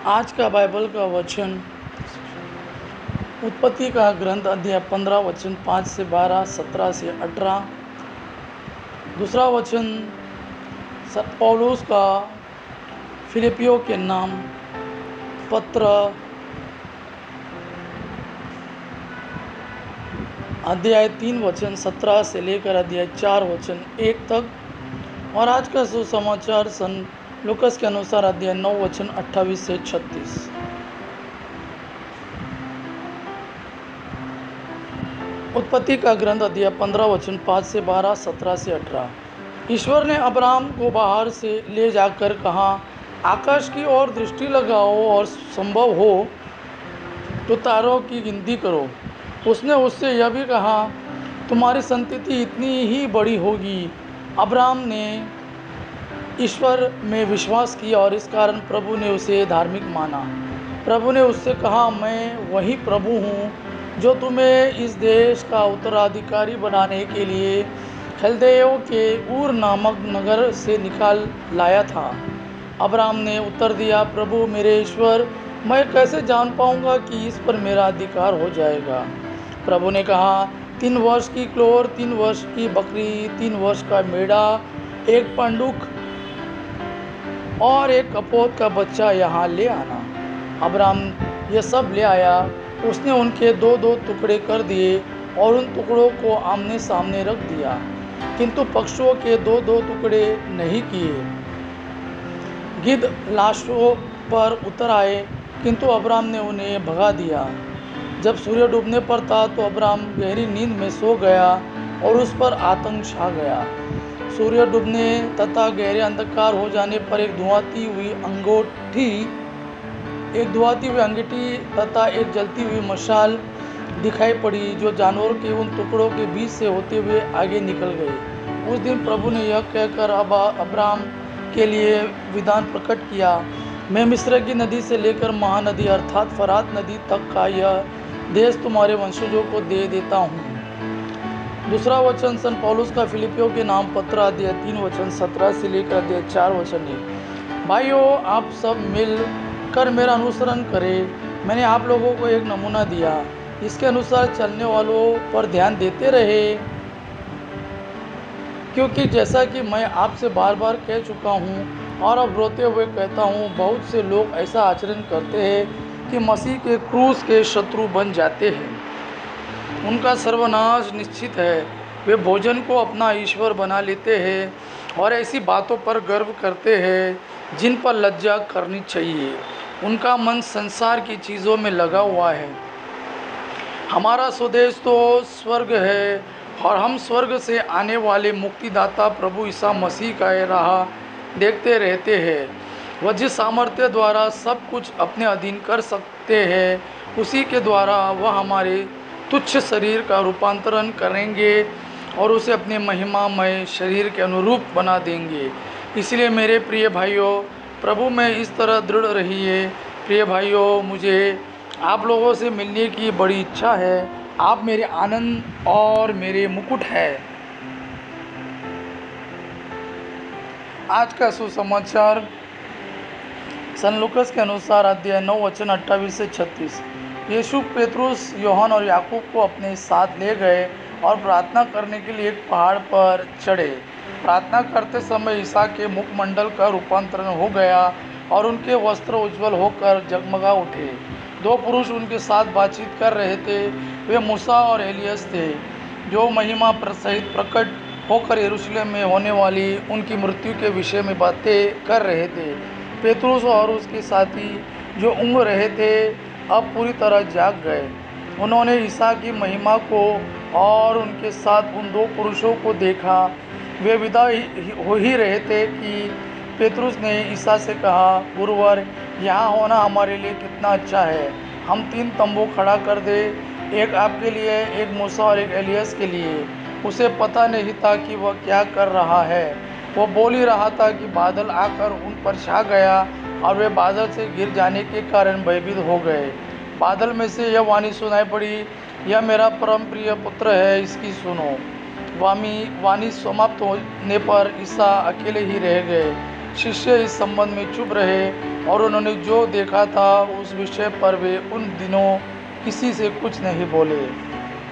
आज का बाइबल का वचन उत्पत्ति का ग्रंथ अध्याय 15 वचन 5 से 12, 17 से 18। दूसरा वचन पौलुस का फिलिपियों के नाम पत्र अध्याय 3 वचन 17 से लेकर अध्याय 4 वचन 1 तक। और आज का सुसमाचार सन लूकस के अनुसार अध्याय 9 वचन 28 से 36। उत्पत्ति का ग्रंथ अध्याय 15 वचन 5 से 12, 17 से 18। ईश्वर ने अब्राहम को बाहर से ले जाकर कहा, आकाश की ओर दृष्टि लगाओ और संभव हो तो तारों की गिनती करो। उसने उससे यह भी कहा, तुम्हारी संतति इतनी ही बड़ी होगी। अब्राहम ने ईश्वर में विश्वास किया और इस कारण प्रभु ने उसे धार्मिक माना। प्रभु ने उससे कहा, मैं वही प्रभु हूँ जो तुम्हें इस देश का उत्तराधिकारी बनाने के लिए खलदेयों के ऊर नामक नगर से निकाल लाया था। अब्राहम ने उत्तर दिया, प्रभु मेरे ईश्वर, मैं कैसे जान पाऊंगा कि इस पर मेरा अधिकार हो जाएगा। प्रभु ने कहा, 3 वर्ष की क्लोर, 3 वर्ष की बकरी, 3 वर्ष का मेढ़ा, 1 पंडुक और 1 कपोत का बच्चा यहाँ ले आना। अब्राहम ये सब ले आया। उसने उनके 2-2 टुकड़े कर दिए और उन टुकड़ों को आमने सामने रख दिया, किंतु पक्षियों के 2-2 टुकड़े नहीं किए। गिद्ध लाशों पर उतर आए, किंतु अब्राहम ने उन्हें भगा दिया। जब सूर्य डूबने पर था तो अब्राहम गहरी नींद में सो गया और उस पर आतंक छा गया। सूर्य डूबने तथा गहरे अंधकार हो जाने पर एक धुआती हुई अंगीठी तथा एक जलती हुई मशाल दिखाई पड़ी, जो जानवरों के उन टुकड़ों के बीच से होते हुए आगे निकल गई। उस दिन प्रभु ने यह कहकर अब्राहम के लिए विधान प्रकट किया, मैं मिस्र की नदी से लेकर महानदी अर्थात फरात नदी तक का यह देश तुम्हारे वंशजों को दे देता हूँ। दूसरा वचन सन पौलुस का फिलिपियों के नाम पत्र अध्याय 3 वचन 17 से लेकर अध्याय 4 वचन 1। भाइयों, आप सब मिल कर मेरा अनुसरण करें। मैंने आप लोगों को एक नमूना दिया, इसके अनुसार चलने वालों पर ध्यान देते रहे, क्योंकि जैसा कि मैं आपसे बार बार कह चुका हूँ और अब रोते हुए कहता हूँ, बहुत से लोग ऐसा आचरण करते हैं कि मसीह के क्रूस के शत्रु बन जाते हैं। उनका सर्वनाश निश्चित है। वे भोजन को अपना ईश्वर बना लेते हैं और ऐसी बातों पर गर्व करते हैं जिन पर लज्जा करनी चाहिए। उनका मन संसार की चीज़ों में लगा हुआ है। हमारा स्वदेश तो स्वर्ग है और हम स्वर्ग से आने वाले मुक्तिदाता प्रभु ईसा मसीह का राह देखते रहते हैं। वह जिस सामर्थ्य द्वारा सब कुछ अपने अधीन कर सकते हैं, उसी के द्वारा वह हमारे तुच्छ शरीर का रूपांतरण करेंगे और उसे अपने महिमामय शरीर के अनुरूप बना देंगे। इसलिए मेरे प्रिय भाइयों, प्रभु में इस तरह दृढ़ रहिए। प्रिय भाइयों, मुझे आप लोगों से मिलने की बड़ी इच्छा है। आप मेरे आनंद और मेरे मुकुट है। आज का सुसमाचार सन लूकस के अनुसार अध्याय 9 वचन 28 से 36। यीशु पेतरुस, यूहन्ना और याकूब को अपने साथ ले गए और प्रार्थना करने के लिए एक पहाड़ पर चढ़े। प्रार्थना करते समय ईसा के मुखमंडल का रूपांतरण हो गया और उनके वस्त्र उज्ज्वल होकर जगमगा उठे। 2 पुरुष उनके साथ बातचीत कर रहे थे। वे मूसा और एलियस थे, जो महिमा सहित प्रकट होकर यरूशलेम में होने वाली उनकी मृत्यु के विषय में बातें कर रहे थे। पेतरुस और उसके साथी जो ऊँघ रहे थे, अब पूरी तरह जाग गए। उन्होंने ईसा की महिमा को और उनके साथ उन 2 पुरुषों को देखा। वे विदा हो ही रहे थे कि पेतरुस ने ईसा से कहा, गुरुवर, यहाँ होना हमारे लिए कितना अच्छा है। हम 3 तंबू खड़ा कर दे, एक आपके लिए, एक मूसा और एक एलियस के लिए। उसे पता नहीं था कि वह क्या कर रहा है। वो बोल ही रहा था कि बादल आकर उन पर छा गया और वे बादल से गिर जाने के कारण भयभीत हो गए। बादल में से यह वाणी सुनाई पड़ी, यह मेरा परम प्रिय पुत्र है, इसकी सुनो। वाणी समाप्त होने पर ईसा अकेले ही रह गए। शिष्य इस संबंध में चुप रहे और उन्होंने जो देखा था उस विषय पर वे उन दिनों किसी से कुछ नहीं बोले।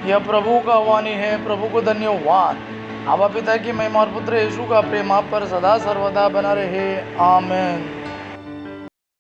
यह प्रभु का वाणी है। प्रभु को धन्यवाद। आबा पिता की महिमा और पुत्र यीशु का प्रेम आप पर सदा सर्वदा बना रहे। आमीन।